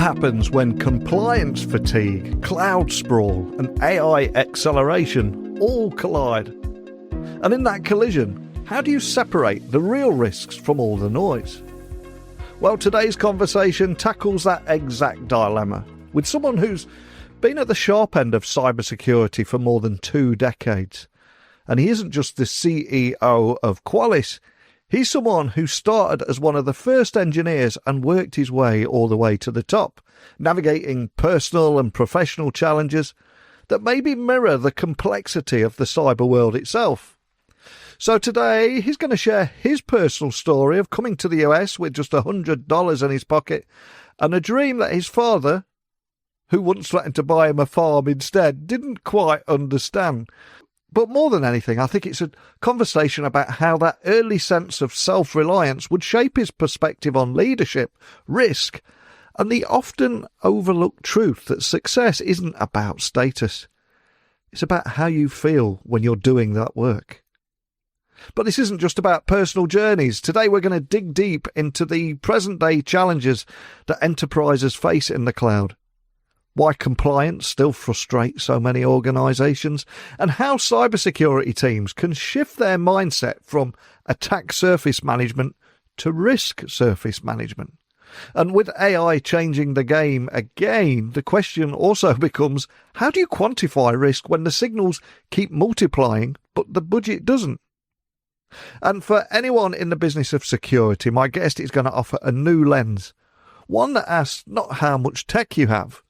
happens when compliance fatigue, cloud sprawl, and AI acceleration all collide? And in that collision, how do you separate the real risks from all the noise? Well, today's conversation tackles that exact dilemma with someone who's been at the sharp end of cybersecurity for more than 2 decades. And he isn't just the CEO of Qualys. He's someone who started as one of the first engineers and worked his way all the way to the top, navigating personal and professional challenges that maybe mirror the complexity of the cyber world itself. So today, he's going to share his personal story of coming to the US with just $100 in his pocket and a dream that his father, who once threatened to buy him a farm instead, didn't quite understand. But more than anything, I think it's a conversation about how that early sense of self-reliance would shape his perspective on leadership, risk, and the often overlooked truth that success isn't about status. It's about how you feel when you're doing that work. But this isn't just about personal journeys. Today we're going to dig deep into the present-day challenges that enterprises face in the cloud, why compliance still frustrates so many organisations, and how cybersecurity teams can shift their mindset from attack surface management to risk surface management. And with AI changing the game again, the question also becomes, how do you quantify risk when the signals keep multiplying but the budget doesn't? And for anyone in the business of security, my guest is going to offer a new lens, one that asks not how much tech you have,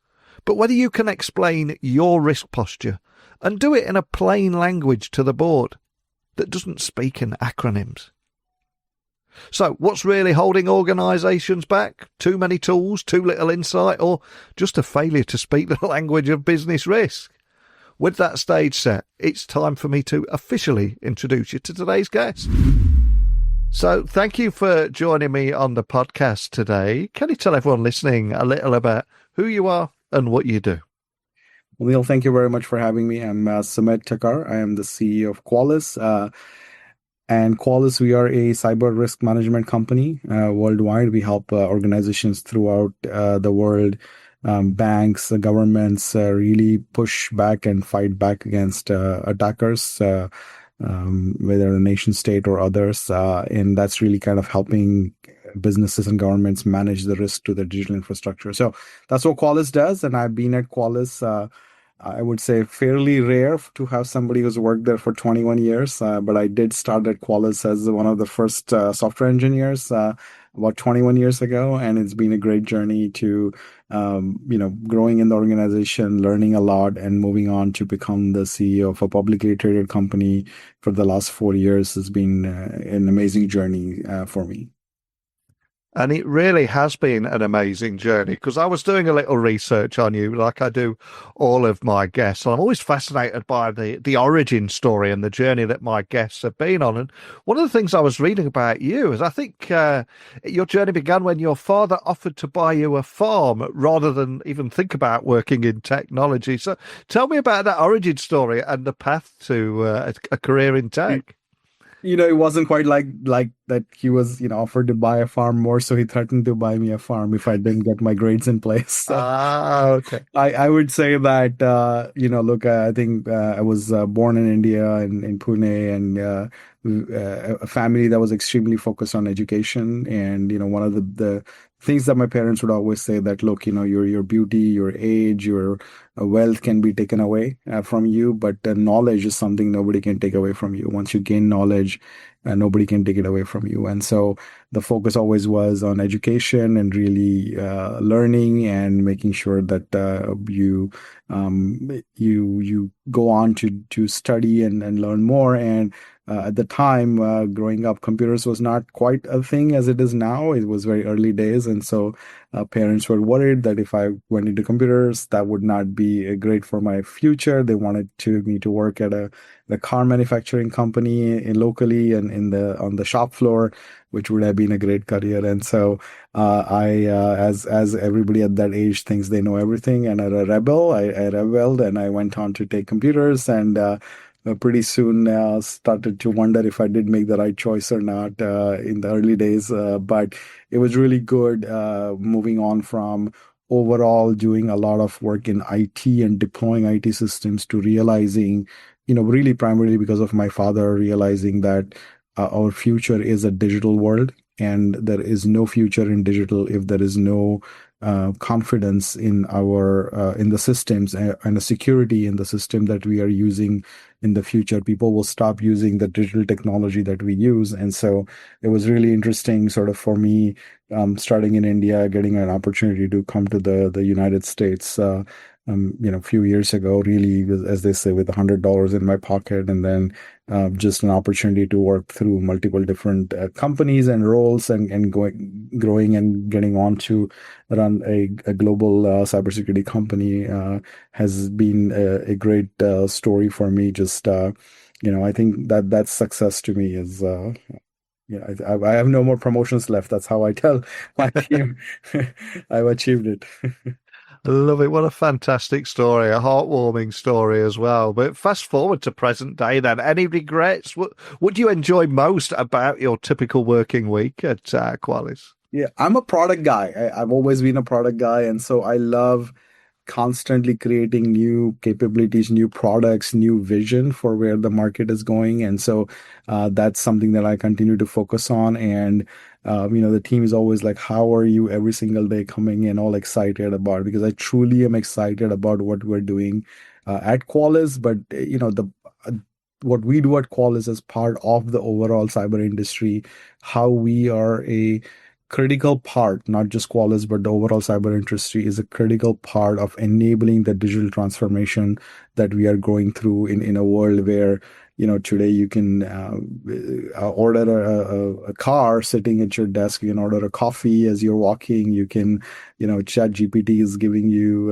but whether you can explain your risk posture and do it in a plain language to the board that doesn't speak in acronyms. So what's really holding organisations back? Too many tools, too little insight, or just a failure to speak the language of business risk? With that stage set, it's time for me to officially introduce you to today's guest. So thank you for joining me on the podcast today. Can you tell everyone listening a little about who you are and what you do? Well, Neil, thank you very much for having me. I'm Sumedh Thakar. I am the CEO of Qualys. And Qualys, we are a cyber risk management company worldwide. We help organizations throughout the world, banks, governments, really push back and fight back against attackers, whether a nation state or others. And that's really kind of helping businesses and governments manage the risk to their digital infrastructure. So that's what Qualys does. And I've been at Qualys, I would say fairly rare to have somebody who's worked there for 21 years. But I did start at Qualys as one of the first software engineers about 21 years ago. And it's been a great journey to, growing in the organization, learning a lot, and moving on to become the CEO of a publicly traded company for the last 4 years has been an amazing journey for me. And it really has been an amazing journey, because I was doing a little research on you, like I do all of my guests. And I'm always fascinated by the origin story and the journey that my guests have been on. And one of the things I was reading about you is I think your journey began when your father offered to buy you a farm rather than even think about working in technology. So tell me about that origin story and the path to a career in tech. It wasn't quite like that. He was, offered to buy a farm. More so, he threatened to buy me a farm if I didn't get my grades in place. So okay. I would say that, look, I think I was born in India, in Pune, and a family that was extremely focused on education. And, one of the things that my parents would always say that, look, your beauty, your age, your wealth can be taken away from you, but knowledge is something nobody can take away from you. Once you gain knowledge, nobody can take it away from you. And so the focus always was on education and really learning and making sure that you go on to study and learn more. And at the time, growing up, computers was not quite a thing as it is now. It was very early days. And so parents were worried that if I went into computers, that would not be great for my future. They wanted me to work at the car manufacturing company locally and on the shop floor, which would have been a great career. And so as everybody at that age thinks they know everything, and I rebelled and I went on to take computers, and pretty soon started to wonder if I did make the right choice or not in the early days. But it was really good moving on from overall doing a lot of work in IT and deploying IT systems to realizing, really primarily because of my father, realizing that our future is a digital world, and there is no future in digital if there is no confidence in in the systems and the security in the system that we are using in the future. People will stop using the digital technology that we use. And so it was really interesting sort of for me, starting in India, getting an opportunity to come to the United States, a few years ago, really, as they say, with $100 in my pocket, and then just an opportunity to work through multiple different companies and roles, and growing and getting on to run a global cybersecurity company has been a great story for me. Just I think that's success to me is. I have no more promotions left. That's how I tell my team I've achieved it. I love it. What a fantastic story, a heartwarming story as well. But fast forward to present day then. Any regrets? What do you enjoy most about your typical working week at Qualys? Yeah, I'm a product guy. I've always been a product guy. And so I love constantly creating new capabilities, new products, new vision for where the market is going. And so that's something that I continue to focus on. And, the team is always like, how are you every single day coming in all excited about it? Because I truly am excited about what we're doing at Qualys. But, uh, what we do at Qualys is part of the overall cyber industry, how we are a critical part, not just Qualys, but the overall cyber industry is a critical part of enabling the digital transformation that we are going through in a world where, today you can order a car sitting at your desk. You can order a coffee as you're walking. You can, Chat GPT is giving you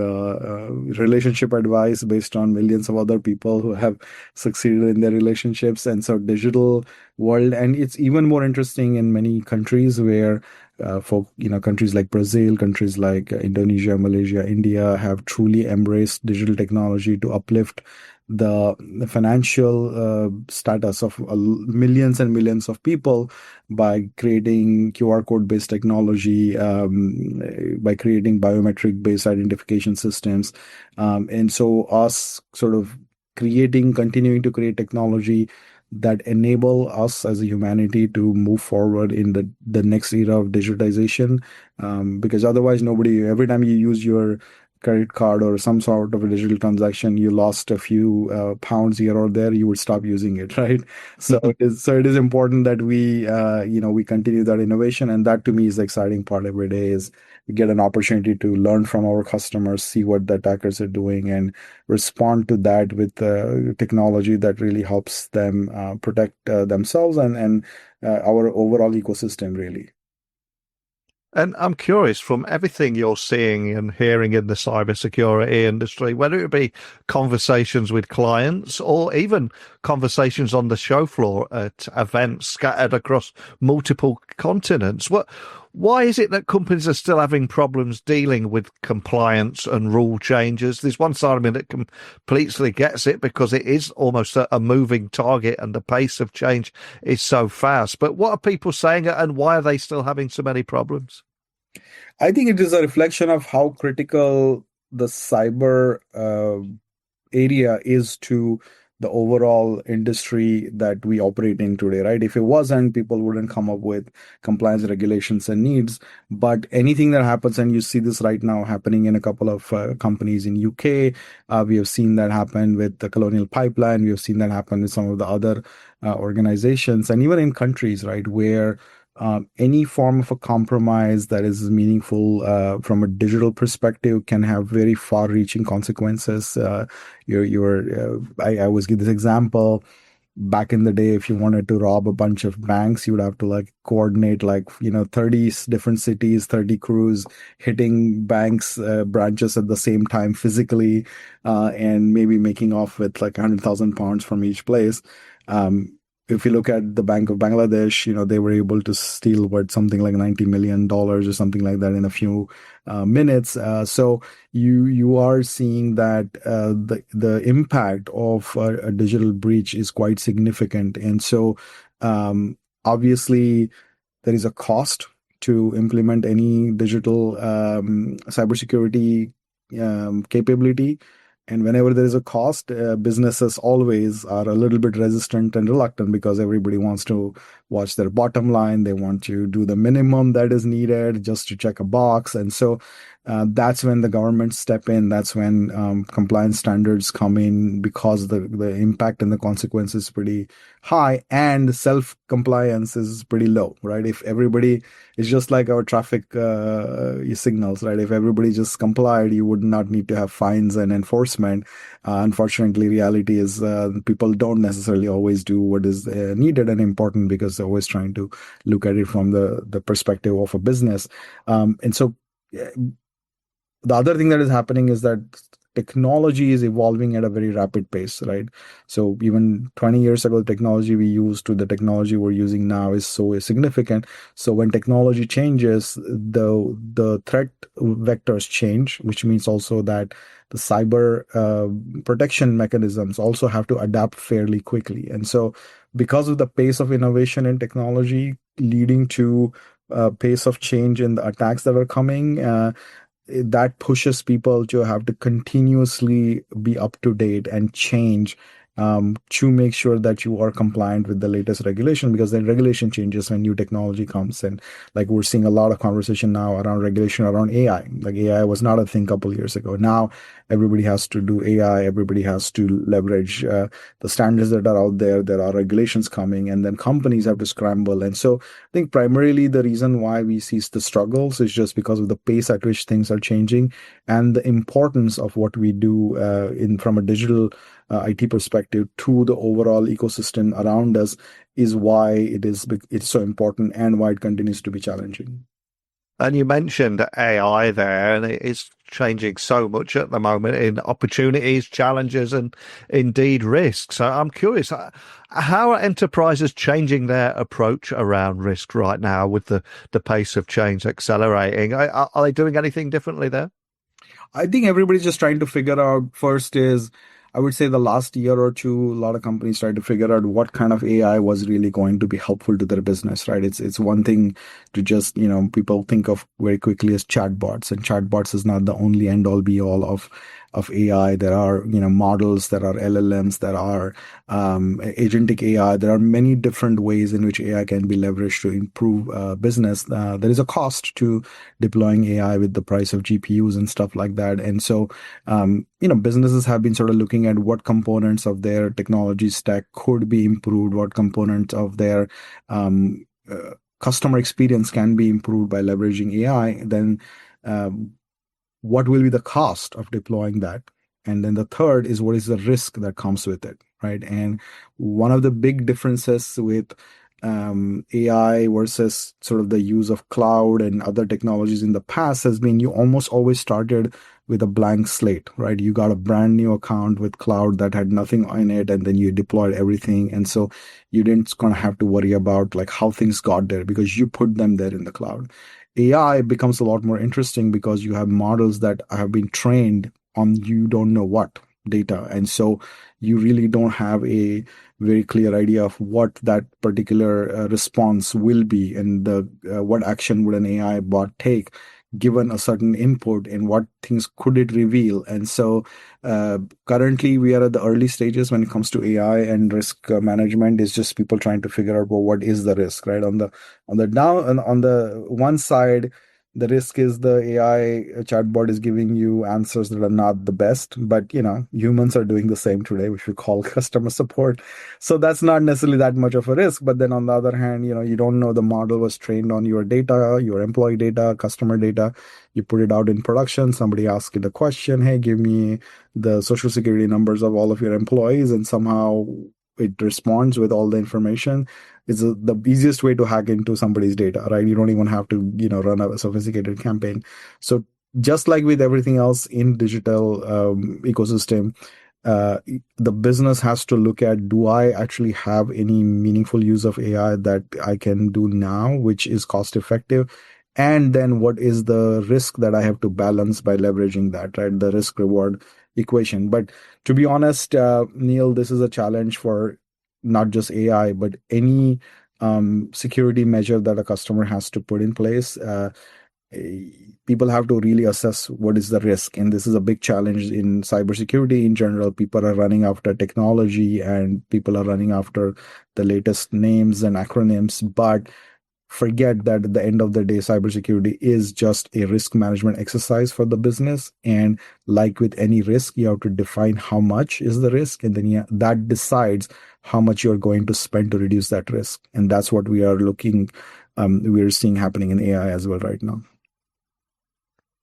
relationship advice based on millions of other people who have succeeded in their relationships. And so digital world, and it's even more interesting in many countries where for countries like Brazil, countries like Indonesia, Malaysia, India have truly embraced digital technology to uplift the financial status of millions and millions of people by creating QR code based technology, by creating biometric based identification systems, and so us sort of continuing to create technology that enable us as a humanity to move forward in the next era of digitization. Because otherwise, every time you use your credit card or some sort of a digital transaction, you lost a few pounds here or there, you would stop using it, right? So it is important that we continue that innovation, and that to me is the exciting part every day. Is we get an opportunity to learn from our customers, see what the attackers are doing, and respond to that with technology that really helps them protect themselves and our overall ecosystem, really. And I'm curious, from everything you're seeing and hearing in the cybersecurity industry, whether it be conversations with clients or even conversations on the show floor at events scattered across multiple continents, why is it that companies are still having problems dealing with compliance and rule changes? There's one side of me that completely gets it because it is almost a moving target and the pace of change is so fast. But what are people saying, and why are they still having so many problems? I think it is a reflection of how critical the cyber area is to the overall industry that we operate in today, right? If it wasn't, people wouldn't come up with compliance regulations and needs. But anything that happens, and you see this right now happening in a couple of companies in UK, we have seen that happen with the Colonial Pipeline. We have seen that happen with some of the other organizations, and even in countries, right, where any form of a compromise that is meaningful from a digital perspective can have very far-reaching consequences. I always give this example. Back in the day, if you wanted to rob a bunch of banks, you would have to coordinate 30 different cities, 30 crews hitting banks branches at the same time physically, and maybe making off with 100,000 pounds from each place. If you look at the Bank of Bangladesh, they were able to steal something like $90 million or something like that in a few minutes. So you are seeing that the impact of a digital breach is quite significant. And so obviously there is a cost to implement any digital cybersecurity capability. And whenever there is a cost, businesses always are a little bit resistant and reluctant because everybody wants to watch their bottom line. They want to do the minimum that is needed just to check a box. And so that's when the government step in. That's when compliance standards come in, because the impact and the consequence is pretty high and self-compliance is pretty low, right? If everybody is just like our traffic signals, right? If everybody just complied, you would not need to have fines and enforcement. Unfortunately, reality is people don't necessarily always do what is needed and important, because they're always trying to look at it from the perspective of a business. And so the other thing that is happening is that technology is evolving at a very rapid pace, right? So even 20 years ago, the technology we used to the technology we're using now is so significant. So when technology changes, the threat vectors change, which means also that the cyber protection mechanisms also have to adapt fairly quickly. And so because of the pace of innovation in technology leading to pace of change in the attacks that are coming, that pushes people to have to continuously be up to date and change to make sure that you are compliant with the latest regulation, because then regulation changes when new technology comes. And like we're seeing a lot of conversation now around regulation around AI. Like AI was not a thing a couple years ago. Now everybody has to do AI. Everybody has to leverage the standards that are out there. There are regulations coming, and then companies have to scramble. And so I think primarily the reason why we see the struggles is just because of the pace at which things are changing, and the importance of what we do from a digital IT perspective to the overall ecosystem around us is why it's so important, and why it continues to be challenging. And you mentioned AI there, and it is changing so much at the moment in opportunities, challenges, and indeed risks. So I'm curious, how are enterprises changing their approach around risk right now with the pace of change accelerating? Are they doing anything differently there? I think everybody's just trying to figure out, first is, I would say the last year or two, a lot of companies tried to figure out what kind of AI was really going to be helpful to their business, right? It's one thing to just, people think of very quickly as chatbots, and chatbots is not the only end all be all of AI. There are, models, there are LLMs, there are agentic AI. There are many different ways in which AI can be leveraged to improve business. There is a cost to deploying AI with the price of GPUs and stuff like that. And so, businesses have been sort of looking at what components of their technology stack could be improved, what components of their customer experience can be improved by leveraging AI. Then what will be the cost of deploying that? And then the third is, what is the risk that comes with it, right? And one of the big differences with AI versus sort of the use of cloud and other technologies in the past has been, you almost always started with a blank slate, right? You got a brand new account with cloud that had nothing in it, and then you deployed everything. And so you didn't gonna have to worry about like how things got there, because you put them there in the cloud. AI becomes a lot more interesting because you have models that have been trained on you don't know what data. And so you really don't have a very clear idea of what that particular response will be, and what action would an AI bot take given a certain input, and what things could it reveal. And so currently we are at the early stages when it comes to AI, and risk management is just people trying to figure out, well, what is the risk, right? On the one side, the risk is the AI chatbot is giving you answers that are not the best, but humans are doing the same today, which we call customer support. So that's not necessarily that much of a risk. But then on the other hand, you don't know the model was trained on your data, your employee data, customer data. You put it out in production. Somebody asks you the question, hey, give me the social security numbers of all of your employees, and somehow it responds with all the information. It's the easiest way to hack into somebody's data, right? You don't even have to, run a sophisticated campaign. So just like with everything else in digital ecosystem, the business has to look at, do I actually have any meaningful use of AI that I can do now, which is cost effective? And then what is the risk that I have to balance by leveraging that, right? The risk reward equation. But to be honest, Neil, this is a challenge for not just AI, but any security measure that a customer has to put in place, people have to really assess what is the risk. And this is a big challenge in cybersecurity in general. People are running after technology and people are running after the latest names and acronyms, but forget that at the end of the day, cybersecurity is just a risk management exercise for the business. And like with any risk, you have to define how much is the risk, and then that decides how much you're going to spend to reduce that risk. And that's what we're seeing happening in AI as well right now.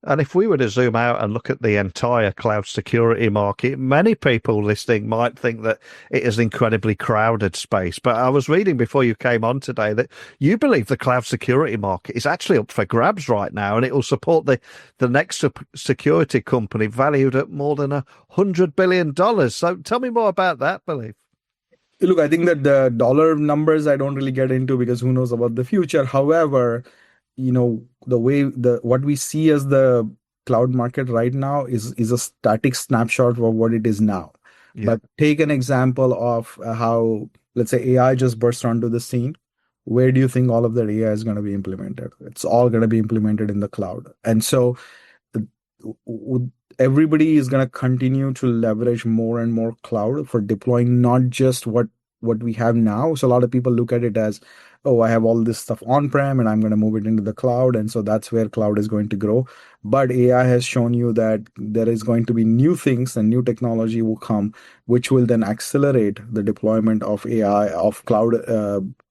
And if we were to zoom out and look at the entire cloud security market, many people listening might think that it is an incredibly crowded space. But I was reading before you came on today that you believe the cloud security market is actually up for grabs right now, and it will support the next security company valued at more than $100 billion. So tell me more about that belief. Look, I think that the dollar numbers I don't really get into because who knows about the future. However, what we see as the cloud market right now is a static snapshot of what it is now. Yeah. But take an example of how, let's say, AI just burst onto the scene. Where do you think all of that AI is going to be implemented? It's all going to be implemented in the cloud. And so everybody is going to continue to leverage more and more cloud for deploying not just what we have now. So a lot of people look at it as, oh, I have all this stuff on-prem and I'm going to move it into the cloud. And so that's where cloud is going to grow. But AI has shown you that there is going to be new things and new technology will come, which will then accelerate the deployment of AI, of cloud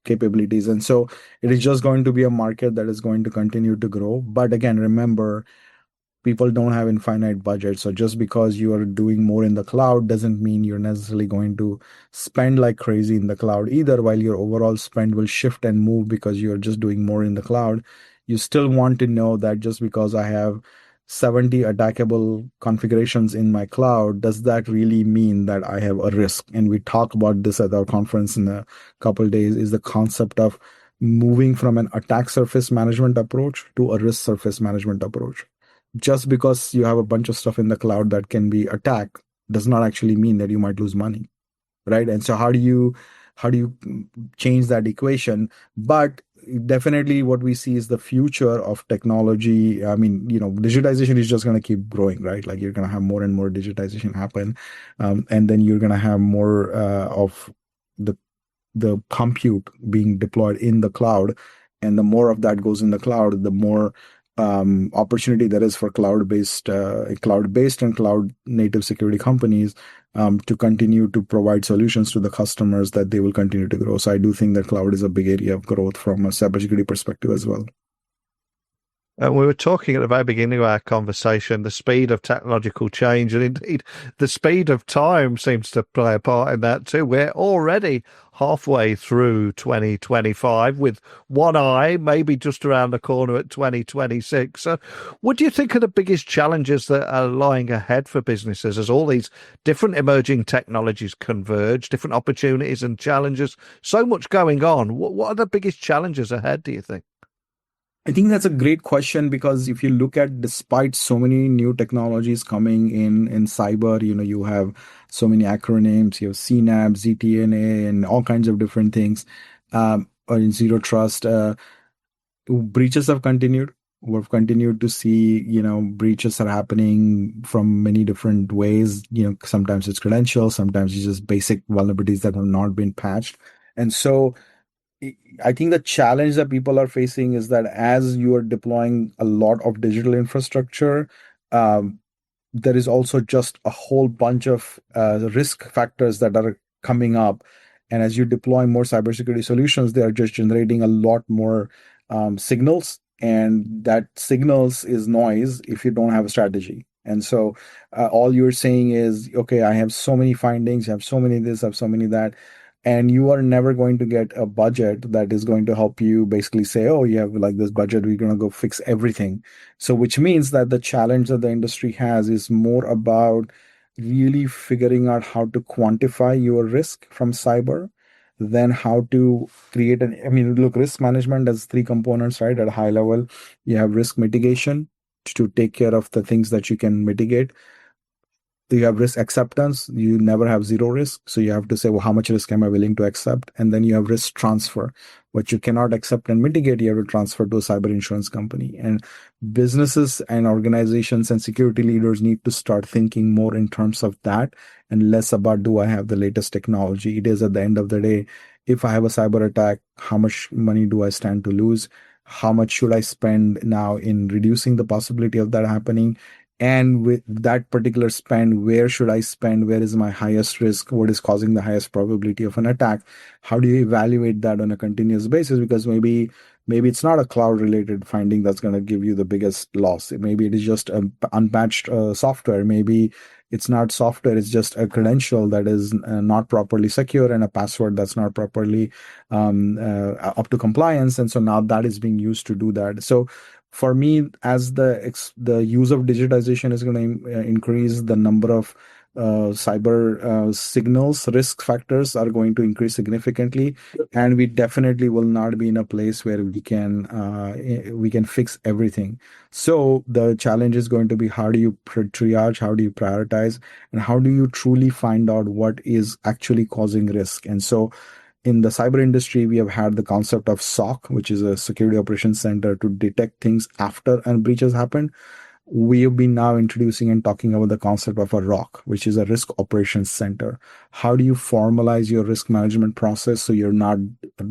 capabilities. And so it is just going to be a market that is going to continue to grow. But again, remember, people don't have infinite budget. So just because you are doing more in the cloud doesn't mean you're necessarily going to spend like crazy in the cloud either. While your overall spend will shift and move because you're just doing more in the cloud, you still want to know that just because I have 70 attackable configurations in my cloud, does that really mean that I have a risk? And we talk about this at our conference in a couple of days, is the concept of moving from an attack surface management approach to a risk surface management approach. Just because you have a bunch of stuff in the cloud that can be attacked does not actually mean that you might lose money, right? And so how do you change that equation? But definitely what we see is the future of technology. I mean, digitization is just going to keep growing, right? Like you're going to have more and more digitization happen. And then you're going to have more of the compute being deployed in the cloud. And the more of that goes in the cloud, the more opportunity there is for cloud-based and cloud-native security companies to continue to provide solutions to the customers that they will continue to grow. So I do think that cloud is a big area of growth from a cybersecurity perspective as well. And we were talking at the very beginning of our conversation, the speed of technological change, and indeed the speed of time seems to play a part in that too. We're already halfway through 2025 with one eye maybe just around the corner at 2026. So what do you think are the biggest challenges that are lying ahead for businesses as all these different emerging technologies converge, different opportunities and challenges, so much going on? What are the biggest challenges ahead, do you think? I think that's a great question, because if you look at, despite so many new technologies coming in cyber, you have so many acronyms, you have CNAB, ZTNA, and all kinds of different things, or in zero trust, breaches have continued. We've continued to see, breaches are happening from many different ways. Sometimes it's credentials, sometimes it's just basic vulnerabilities that have not been patched. And so I think the challenge that people are facing is that as you are deploying a lot of digital infrastructure, there is also just a whole bunch of risk factors that are coming up. And as you deploy more cybersecurity solutions, they are just generating a lot more signals. And that signals is noise if you don't have a strategy. And so all you're saying is, okay, I have so many findings, I have so many this, I have so many that. And you are never going to get a budget that is going to help you basically say, oh, you have like this budget, we're going to go fix everything. So which means that the challenge that the industry has is more about really figuring out how to quantify your risk from cyber than how to create look, risk management has three components, right? At a high level, you have risk mitigation to take care of the things that you can mitigate. you have risk acceptance. You never have zero risk. So you have to say, well, how much risk am I willing to accept? And then you have risk transfer. What you cannot accept and mitigate, you have to transfer to a cyber insurance company. And businesses and organizations and security leaders need to start thinking more in terms of that and less about, do I have the latest technology? It is, at the end of the day, if I have a cyber attack, how much money do I stand to lose? How much should I spend now in reducing the possibility of that happening? And with that particular spend, where should I spend? Where is my highest risk? What is causing the highest probability of an attack? How do you evaluate that on a continuous basis? Because maybe it's not a cloud related finding that's going to give you the biggest loss. Maybe it is just unpatched software. Maybe it's not software, it's just a credential that is not properly secure and a password that's not properly up to compliance. And so now that is being used to do that. So for me, as the use of digitization is going to increase, the number of cyber signals, risk factors are going to increase significantly, and we definitely will not be in a place where we can fix everything. So the challenge is going to be, how do you triage, how do you prioritize, and how do you truly find out what is actually causing risk? And so in the cyber industry, we have had the concept of SOC, which is a security operations center, to detect things after a breach has happened. We have been now introducing and talking about the concept of a ROC, which is a risk operations center. How do you formalize your risk management process so you're not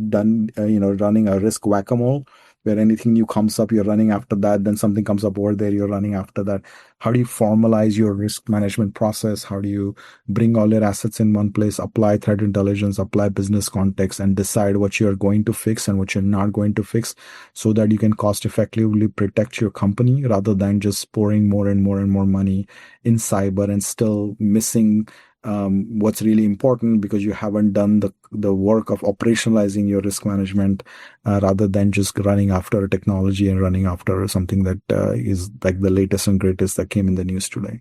done, running a risk whack-a-mole, where anything new comes up, you're running after that, then something comes up over there, you're running after that. How do you formalize your risk management process? How do you bring all your assets in one place, apply threat intelligence, apply business context, and decide what you're going to fix and what you're not going to fix, so that you can cost effectively protect your company rather than just pouring more and more and more money in cyber and still missing what's really important, because you haven't done the work of operationalizing your risk management, rather than just running after a technology and running after something that is like the latest and greatest that came in the news today.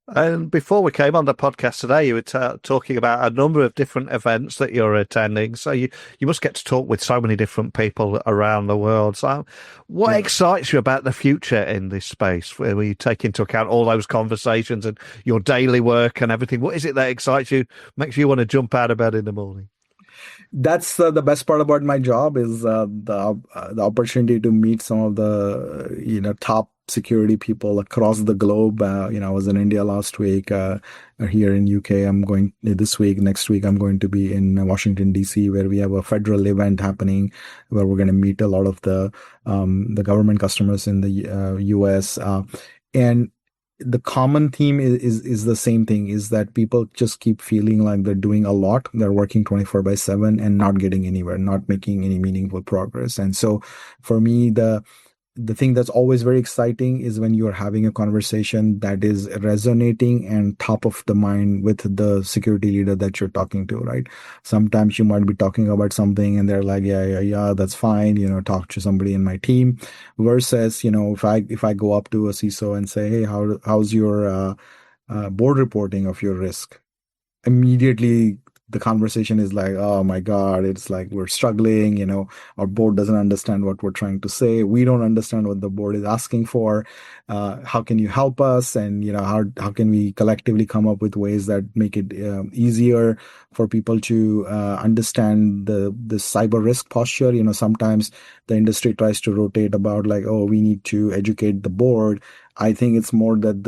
And before we came on the podcast today, you were talking about a number of different events that you're attending. So you must get to talk with so many different people around the world. So what excites you about the future in this space, where you take into account all those conversations and your daily work and everything? What is it that excites you, makes you want to jump out of bed in the morning? That's the best part about my job, is the opportunity to meet some of the top security people across the globe. I was in India last week. Here in UK, I'm going this week. Next week, I'm going to be in Washington DC, where we have a federal event happening, where we're going to meet a lot of the government customers in the US. And the common theme is the same thing, is that people just keep feeling like they're doing a lot. They're working 24/7 and not getting anywhere, not making any meaningful progress. And so for me, the thing that's always very exciting is when you're having a conversation that is resonating and top of the mind with the security leader that you're talking to, right? Sometimes you might be talking about something and they're like, yeah, that's fine, talk to somebody in my team. Versus, if I go up to a CISO and say, hey, how's your board reporting of your risk? Immediately the conversation is like, oh my God, it's like we're struggling, our board doesn't understand what we're trying to say. We don't understand what the board is asking for. How can you help us? And, how can we collectively come up with ways that make it easier for people to understand the cyber risk posture? Sometimes the industry tries to rotate about like, oh, we need to educate the board. I think it's more that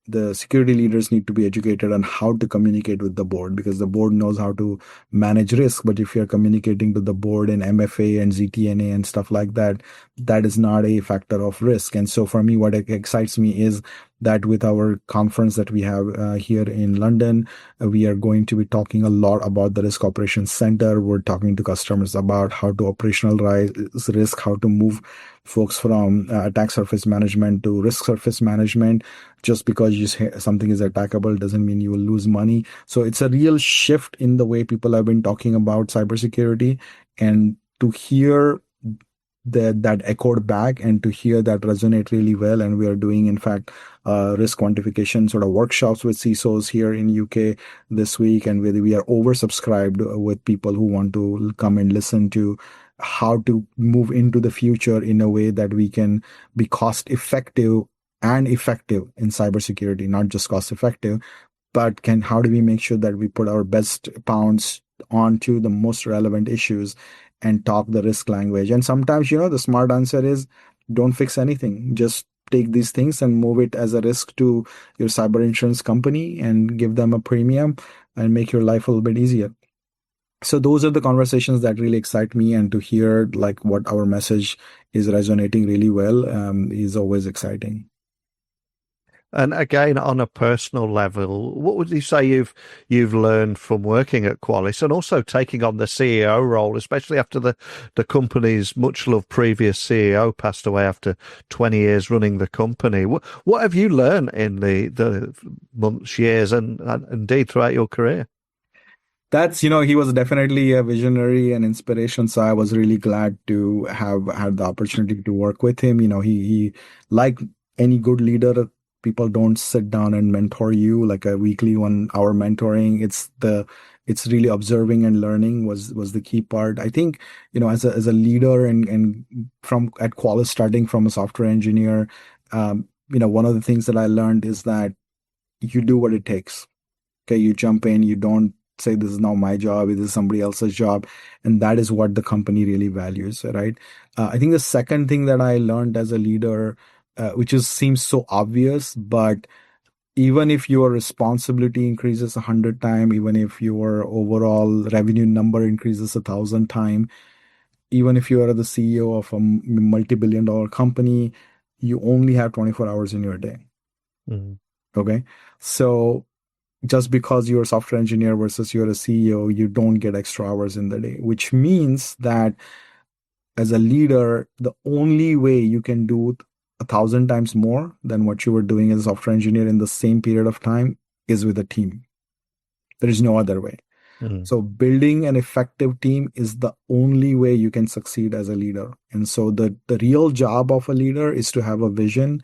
the security leaders need to be educated on how to communicate with the board, because the board knows how to manage risk. But if you're communicating to the board in MFA and ZTNA and stuff like that, that is not a factor of risk. And so for me, what excites me is that with our conference that we have here in London, we are going to be talking a lot about the Risk Operations Center. We're talking to customers about how to operationalize risk, how to move folks from attack surface management to risk surface management. Just because something is attackable doesn't mean you will lose money. So it's a real shift in the way people have been talking about cybersecurity, and to hear that echoed back and to hear that resonate really well. And we are doing, in fact, risk quantification sort of workshops with CISOs here in UK this week. And we are oversubscribed with people who want to come and listen to how to move into the future in a way that we can be cost effective and effective in cybersecurity, not just cost effective, but how do we make sure that we put our best pounds onto the most relevant issues and talk the risk language? And sometimes, the smart answer is don't fix anything. Just take these things and move it as a risk to your cyber insurance company and give them a premium and make your life a little bit easier. So those are the conversations that really excite me, and to hear like what our message is resonating really well is always exciting. And again, on a personal level, what would you say you've learned from working at Qualys and also taking on the CEO role, especially after the company's much loved previous CEO passed away after 20 years running the company? What have you learned in the months, years, and indeed throughout your career? That's, he was definitely a visionary and inspiration. So I was really glad to have had the opportunity to work with him. He like any good leader, people don't sit down and mentor you like a weekly 1 hour mentoring. It's really observing and learning was the key part. I think, as a leader and from at Qualys, starting from a software engineer, one of the things that I learned is that you do what it takes. Okay, you jump in, you don't say this is now my job, this is somebody else's job, and that is what the company really values, right? I think the second thing that I learned as a leader, which seems so obvious, but even if your responsibility increases 100 times, even if your overall revenue number increases 1,000 times, even if you are the CEO of a multi-billion-dollar company, you only have 24 hours in your day. Mm. Okay, so just because you're a software engineer versus you're a CEO, you don't get extra hours in the day, which means that as a leader, the only way you can do 1,000 times more than what you were doing as a software engineer in the same period of time is with a team. There is no other way. Mm. So building an effective team is the only way you can succeed as a leader. And so the real job of a leader is to have a vision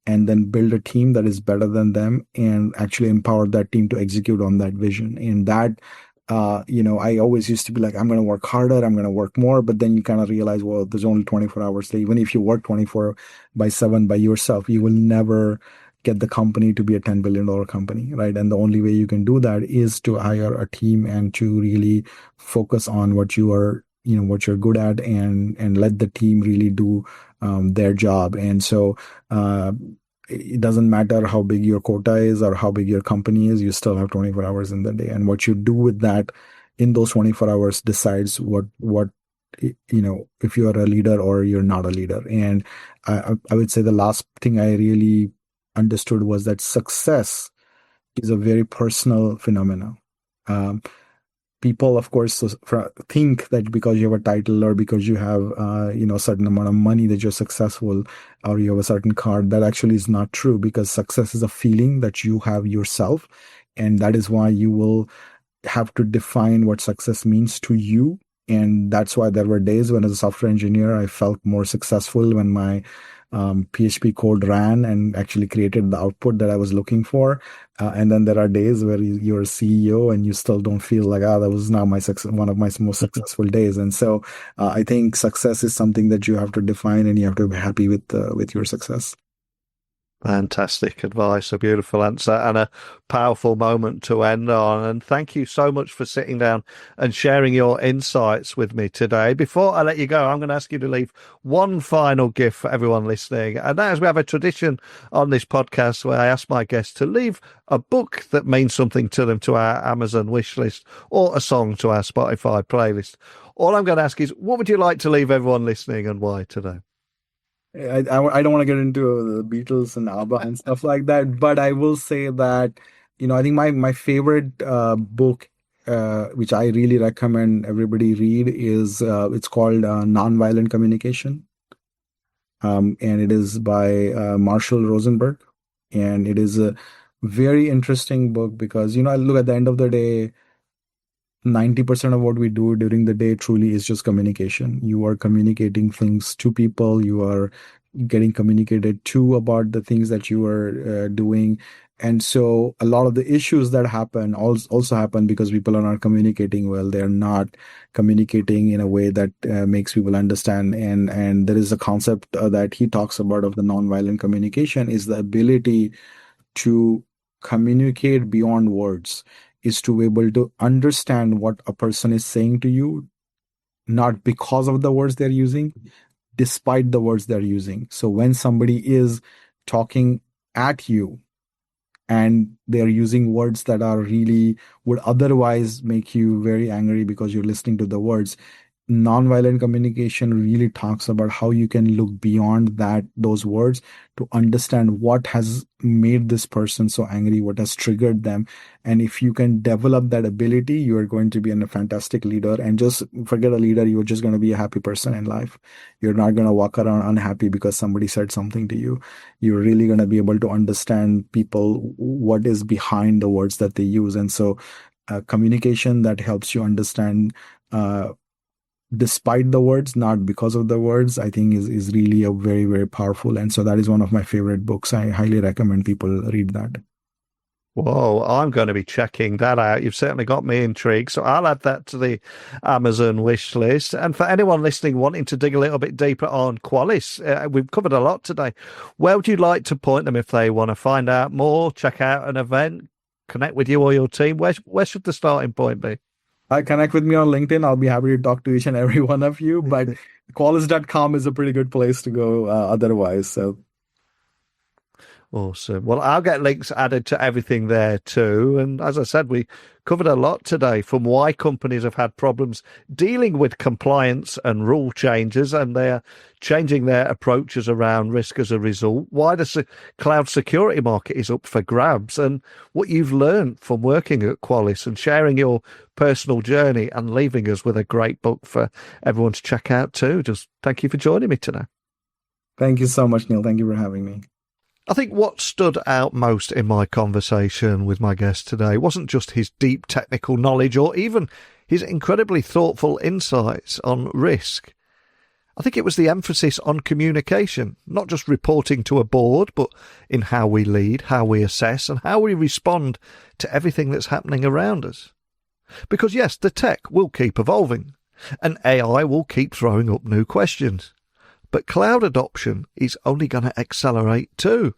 and then build a team that is better than them and actually empower that team to execute on that vision. And that, I always used to be like, I'm going to work harder, I'm going to work more. But then you kind of realize, well, there's only 24 hours. So even if you work 24/7 by yourself, you will never get the company to be a $10 billion company, right? And the only way you can do that is to hire a team and to really focus on what you are, what you're good at, and let the team really do their job. And so it doesn't matter how big your quota is or how big your company is, you still have 24 hours in the day. And what you do with that in those 24 hours decides what if you are a leader or you're not a leader. And I would say the last thing I really understood was that success is a very personal phenomenon. People, of course, think that because you have a title or because you have a certain amount of money that you're successful, or you have a certain card. That actually is not true, because success is a feeling that you have yourself, and that is why you will have to define what success means to you. And that's why there were days when, as a software engineer, I felt more successful when my PHP code ran and actually created the output that I was looking for. And then there are days where you're a CEO and you still don't feel like, that was not one of my most successful days. And so I think success is something that you have to define, and you have to be happy with your success. Fantastic advice, a beautiful answer, and a powerful moment to end on. And thank you so much for sitting down and sharing your insights with me today. Before I let you go, I'm going to ask you to leave one final gift for everyone listening. And that is, we have a tradition on this podcast where I ask my guests to leave a book that means something to them to our Amazon wish list, or a song to our Spotify playlist. All I'm going to ask is, what would you like to leave everyone listening, and why today? I don't want to get into the Beatles and ABBA and stuff like that, but I will say that, I think my favorite book, which I really recommend everybody read, is it's called Nonviolent Communication. And it is by Marshall Rosenberg. And it is a very interesting book because, look, at the end of the day, 90% of what we do during the day truly is just communication. You are communicating things to people. You are getting communicated to about the things that you are doing. And so a lot of the issues that happen also happen because people are not communicating well. They're not communicating in a way that makes people understand. And there is a concept that he talks about of the nonviolent communication is the ability to communicate beyond words, is to be able to understand what a person is saying to you, not because of the words they're using, despite the words they're using. So when somebody is talking at you and they're using words that are really would otherwise make you very angry because you're listening to the words, nonviolent communication really talks about how you can look beyond those words to understand what has made this person so angry, what has triggered them. And if you can develop that ability, you are going to be a fantastic leader. And just forget a leader, you're just going to be a happy person in life. You're not going to walk around unhappy because somebody said something to you. You're really going to be able to understand people, what is behind the words that they use. And so communication that helps you understand despite the words, not because of the words, I think is really a very, very powerful. And so that is one of my favorite books. I highly recommend people read that. Whoa, I'm going to be checking that out. You've certainly got me intrigued. So I'll add that to the Amazon wish list. And for anyone listening wanting to dig a little bit deeper on Qualys, we've covered a lot today. Where would you like to point them if they want to find out more, check out an event, connect with you or your team? Where should the starting point be? Connect with me on LinkedIn. I'll be happy to talk to each and every one of you. But Qualys.com is a pretty good place to go otherwise. So. Awesome. Well, I'll get links added to everything there too. And as I said, we covered a lot today, from why companies have had problems dealing with compliance and rule changes, and they're changing their approaches around risk as a result, why the cloud security market is up for grabs, and what you've learned from working at Qualys and sharing your personal journey and leaving us with a great book for everyone to check out too. Just thank you for joining me today. Thank you so much, Neil. Thank you for having me. I think what stood out most in my conversation with my guest today wasn't just his deep technical knowledge or even his incredibly thoughtful insights on risk. I think it was the emphasis on communication, not just reporting to a board, but in how we lead, how we assess, and how we respond to everything that's happening around us. Because yes, the tech will keep evolving, and AI will keep throwing up new questions. But cloud adoption is only going to accelerate too.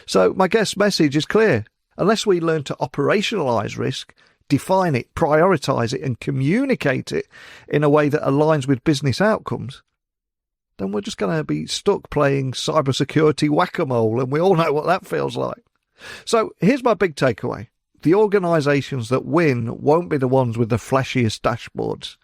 So my guest's message is clear. Unless we learn to operationalize risk, define it, prioritize it, and communicate it in a way that aligns with business outcomes, then we're just going to be stuck playing cybersecurity whack-a-mole, and we all know what that feels like. So here's my big takeaway. The organizations that win won't be the ones with the flashiest dashboards.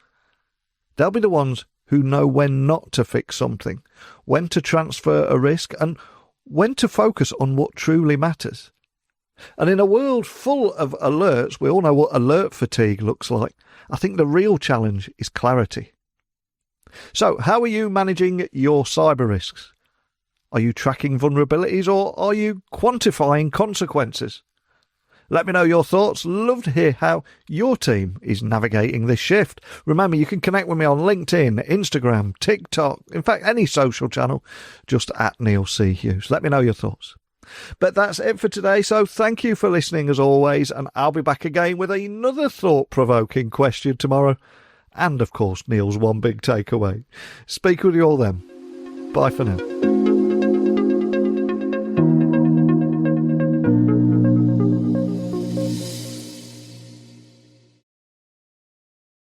They'll be the ones who know when not to fix something, when to transfer a risk, and when to focus on what truly matters. And in a world full of alerts, we all know what alert fatigue looks like. I think the real challenge is clarity. So, how are you managing your cyber risks? Are you tracking vulnerabilities, or are you quantifying consequences? Let me know your thoughts. Love to hear how your team is navigating this shift. Remember, you can connect with me on LinkedIn, Instagram, TikTok, in fact, any social channel, just at Neil C. Hughes. Let me know your thoughts. But that's it for today. So thank you for listening as always. And I'll be back again with another thought-provoking question tomorrow. And of course, Neil's one big takeaway. Speak with you all then. Bye for now.